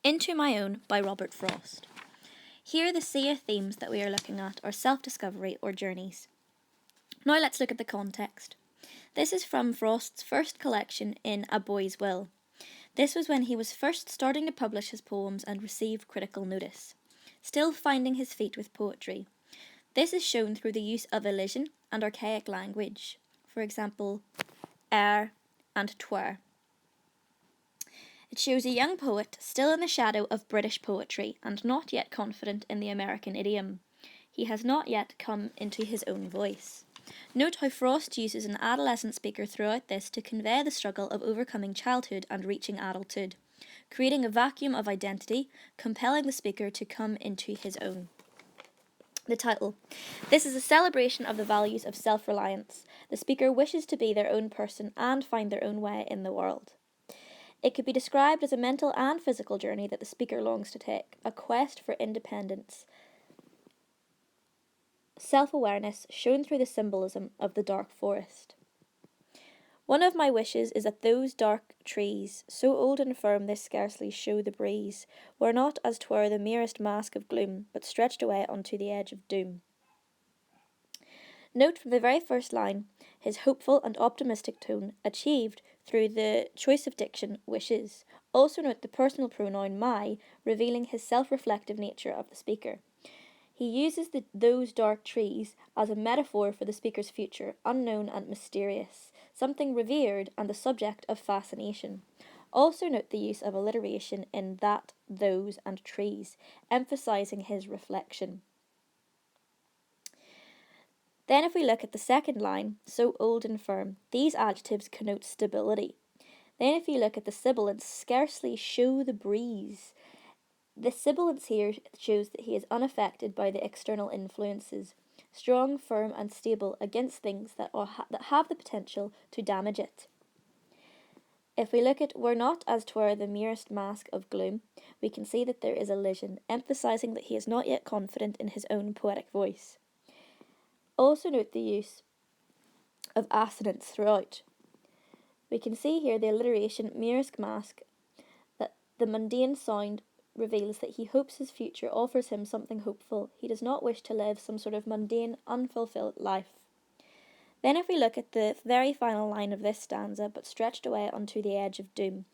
Into My Own by Robert Frost. Here the sea of themes that we are looking at are self-discovery or journeys. Now let's look at the context. This is from Frost's first collection in A Boy's Will. This was when he was first starting to publish his poems and receive critical notice, still finding his feet with poetry. This is shown through the use of elision and archaic language, for example, and twere. It shows a young poet still in the shadow of British poetry and not yet confident in the American idiom. He has not yet come into his own voice. Note how Frost uses an adolescent speaker throughout this to convey the struggle of overcoming childhood and reaching adulthood, creating a vacuum of identity, compelling the speaker to come into his own. The title. This is a celebration of the values of self-reliance. The speaker wishes to be their own person and find their own way in the world. It could be described as a mental and physical journey that the speaker longs to take, a quest for independence, self-awareness shown through the symbolism of the dark forest. One of my wishes is that those dark trees, so old and firm they scarcely show the breeze, were not as 'twere the merest mask of gloom, but stretched away unto the edge of doom. Note from the very first line his hopeful and optimistic tone, achieved through the choice of diction, wishes. Also note the personal pronoun my, revealing his self-reflective nature of the speaker. He uses those dark trees as a metaphor for the speaker's future, unknown and mysterious, something revered and the subject of fascination. Also note the use of alliteration in that, those, and trees, emphasising his reflection. Then if we look at the second line, so old and firm, these adjectives connote stability. Then if you look at the sibilants, scarcely show the breeze. The sibilance here shows that he is unaffected by the external influences, strong, firm and stable against things that have the potential to damage it. If we look at were not as 'twere the merest mask of gloom, we can see that there is elision, emphasising that he is not yet confident in his own poetic voice. Also note the use of assonance throughout. We can see here the alliteration merest mask, that the mundane sound reveals that he hopes his future offers him something hopeful. He does not wish to live some sort of mundane, unfulfilled life. Then if we look at the very final line of this stanza, but stretched away unto the edge of doom.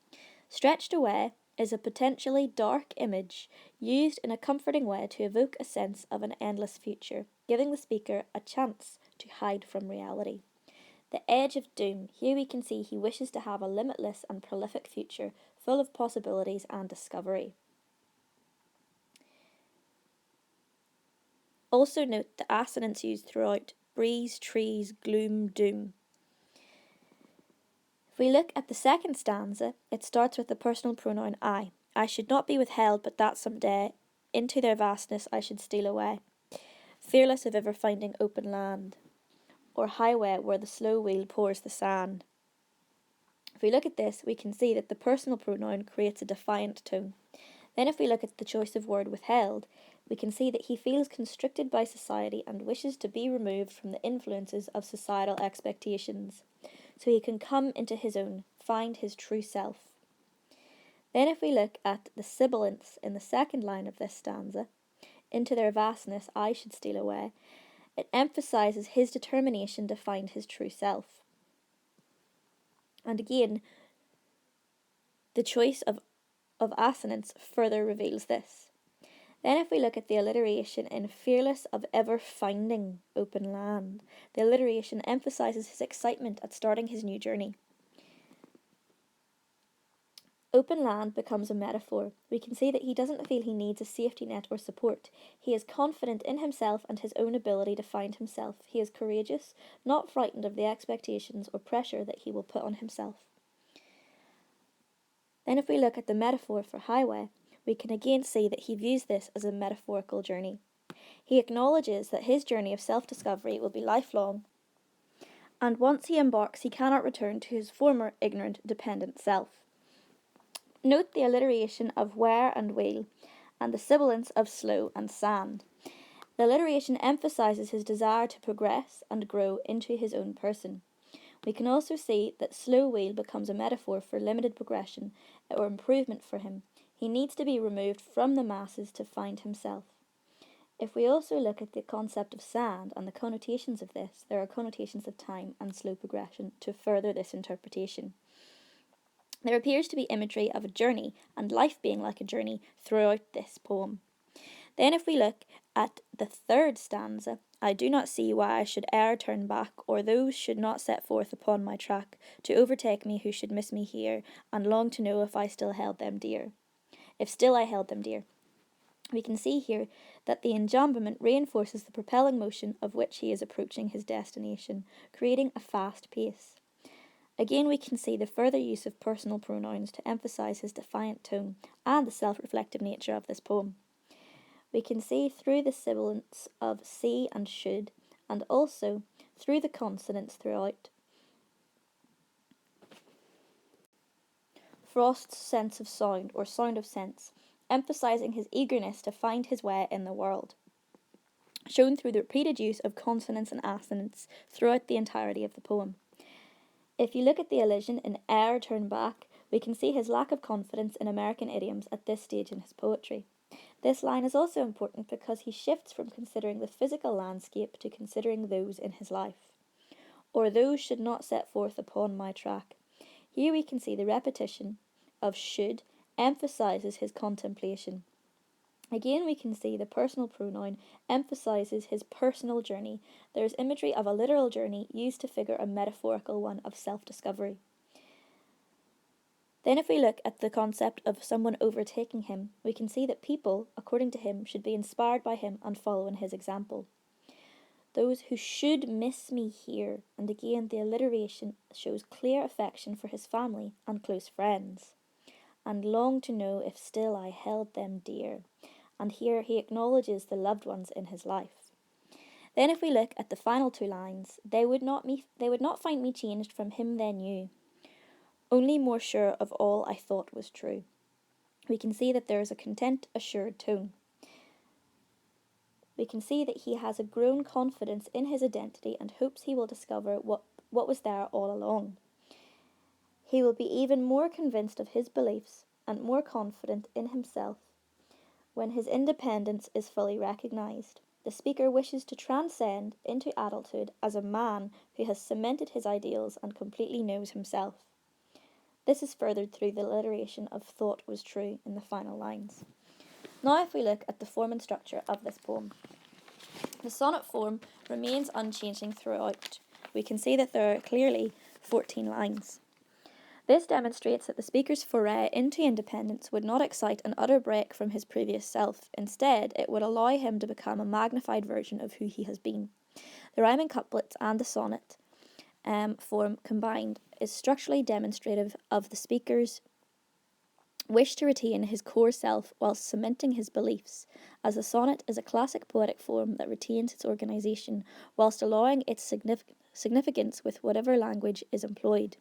Stretched away is a potentially dark image used in a comforting way to evoke a sense of an endless future, giving the speaker a chance to hide from reality. The edge of doom, here we can see he wishes to have a limitless and prolific future, full of possibilities and discovery. Also note the assonance used throughout, breeze, trees, gloom, doom. If we look at the second stanza, it starts with the personal pronoun I. I should not be withheld, but that some day into their vastness I should steal away, fearless of ever finding open land, or highway where the slow wheel pours the sand. If we look at this, we can see that the personal pronoun creates a defiant tone. Then if we look at the choice of word withheld, we can see that he feels constricted by society and wishes to be removed from the influences of societal expectations, so he can come into his own, find his true self. Then if we look at the sibilants in the second line of this stanza, into their vastness I should steal away, it emphasises his determination to find his true self. And again, the choice of assonance further reveals this. Then if we look at the alliteration in fearless of ever finding open land, the alliteration emphasises his excitement at starting his new journey. Open land becomes a metaphor. We can see that he doesn't feel he needs a safety net or support. He is confident in himself and his own ability to find himself. He is courageous, not frightened of the expectations or pressure that he will put on himself. Then if we look at the metaphor for highway, we can again see that he views this as a metaphorical journey. He acknowledges that his journey of self-discovery will be lifelong, and once he embarks he cannot return to his former ignorant, dependent self. Note the alliteration of where and wheel, and the sibilants of slow and sand. The alliteration emphasises his desire to progress and grow into his own person. We can also see that slow wheel becomes a metaphor for limited progression or improvement for him. He needs to be removed from the masses to find himself. If we also look at the concept of sand and the connotations of this, there are connotations of time and slow progression to further this interpretation. There appears to be imagery of a journey and life being like a journey throughout this poem. Then if we look at the third stanza, I do not see why I should e'er turn back, or those should not set forth upon my track, to overtake me who should miss me here, and long to know if I still held them dear. If still I held them dear. We can see here that the enjambment reinforces the propelling motion of which he is approaching his destination, creating a fast pace. Again, we can see the further use of personal pronouns to emphasise his defiant tone and the self-reflective nature of this poem. We can see through the sibilants of see and should, and also through the consonants throughout, Frost's sense of sound, or sound of sense, emphasising his eagerness to find his way in the world, shown through the repeated use of consonants and assonants throughout the entirety of the poem. If you look at the elision in e'er turn back, we can see his lack of confidence in American idioms at this stage in his poetry. This line is also important because he shifts from considering the physical landscape to considering those in his life. Or those should not set forth upon my track. Here we can see the repetition of should emphasises his contemplation. Again, we can see the personal pronoun emphasises his personal journey. There is imagery of a literal journey used to figure a metaphorical one of self-discovery. Then if we look at the concept of someone overtaking him, we can see that people, according to him, should be inspired by him and follow in his example. Those who should miss me here, and again the alliteration shows clear affection for his family and close friends, and long to know if still I held them dear. And here he acknowledges the loved ones in his life. Then if we look at the final two lines, they would not find me changed from him they knew, only more sure of all I thought was true. We can see that there is a content, assured tone. We can see that he has a grown confidence in his identity and hopes he will discover what was there all along. He will be even more convinced of his beliefs and more confident in himself when his independence is fully recognised. The speaker wishes to transcend into adulthood as a man who has cemented his ideals and completely knows himself. This is furthered through the alliteration of thought was true in the final lines. Now if we look at the form and structure of this poem. The sonnet form remains unchanging throughout. We can see that there are clearly 14 lines. This demonstrates that the speaker's foray into independence would not excite an utter break from his previous self. Instead, it would allow him to become a magnified version of who he has been. The rhyming couplets and the sonnet form combined is structurally demonstrative of the speaker's wish to retain his core self whilst cementing his beliefs, as the sonnet is a classic poetic form that retains its organisation whilst allowing its significance with whatever language is employed.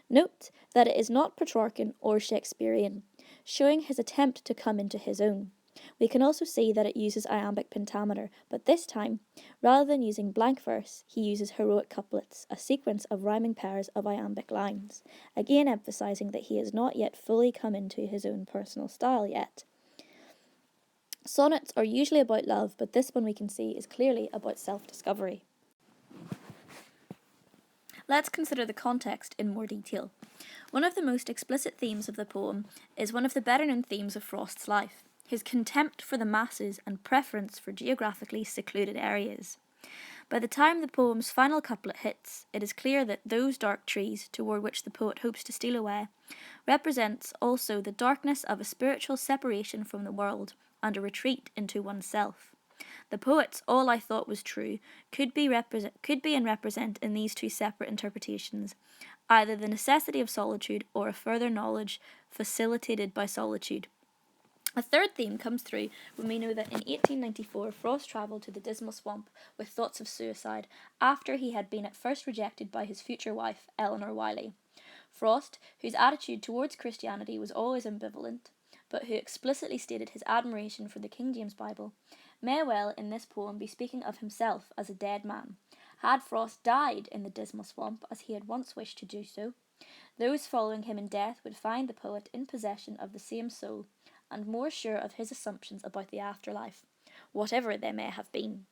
Note that it is not Petrarchan or Shakespearean, showing his attempt to come into his own. We can also see that it uses iambic pentameter, but this time, rather than using blank verse, he uses heroic couplets, a sequence of rhyming pairs of iambic lines, again emphasising that he has not yet fully come into his own personal style yet. Sonnets are usually about love, but this one we can see is clearly about self-discovery. Let's consider the context in more detail. One of the most explicit themes of the poem is one of the better-known themes of Frost's life, his contempt for the masses and preference for geographically secluded areas. By the time the poem's final couplet hits, it is clear that those dark trees toward which the poet hopes to steal away represents also the darkness of a spiritual separation from the world and a retreat into oneself. The poet's all I thought was true could be and represent in these two separate interpretations, either the necessity of solitude or a further knowledge facilitated by solitude. A third theme comes through when we know that in 1894 Frost travelled to the Dismal Swamp with thoughts of suicide after he had been at first rejected by his future wife, Eleanor Wiley. Frost, whose attitude towards Christianity was always ambivalent, but who explicitly stated his admiration for the King James Bible, may well in this poem be speaking of himself as a dead man. Had Frost died in the Dismal Swamp, as he had once wished to do so, Those following him in death would find the poet in possession of the same soul and more sure of his assumptions about the afterlife, whatever they may have been.